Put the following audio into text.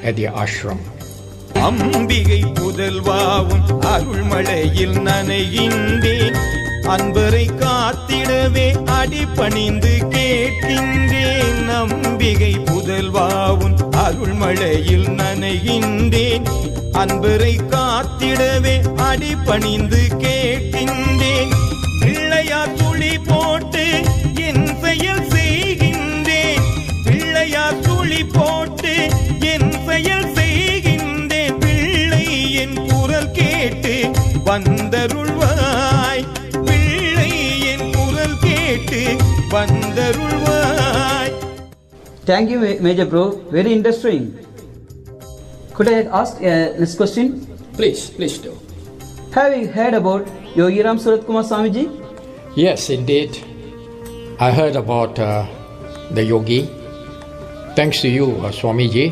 at the ashram. Ambigai புதல்வாவும் அருள்மழையில் நனைகின்றேன், அன்பரை காத்திடவே அடிபணிந்து கேட்கின்றேன். அம்பிகை புதல்வாவும் அருள்மழையில் நனைகின்றேன், அன்பரை காத்திடவே அடிபணிந்து கேட்கின்றேன். பிள்ளையார் துளி போட்டு என் செயல் செய்கின்றேன், பிள்ளையார் துளி போட்டு என் செயல் செய்கின்றேன். பிள்ளை என் குரல் கேட்டு வந்தருள்வாய், பிள்ளை என் குரல் கேட்டு வந்தருள்வாய். Thank you, Major Bro. Very interesting. Could I ask next question? Please do. Have you heard about Yogi Ram Surat Kumar Swamiji? Yes, indeed. I heard about the yogi. Thanks to you, Swamiji.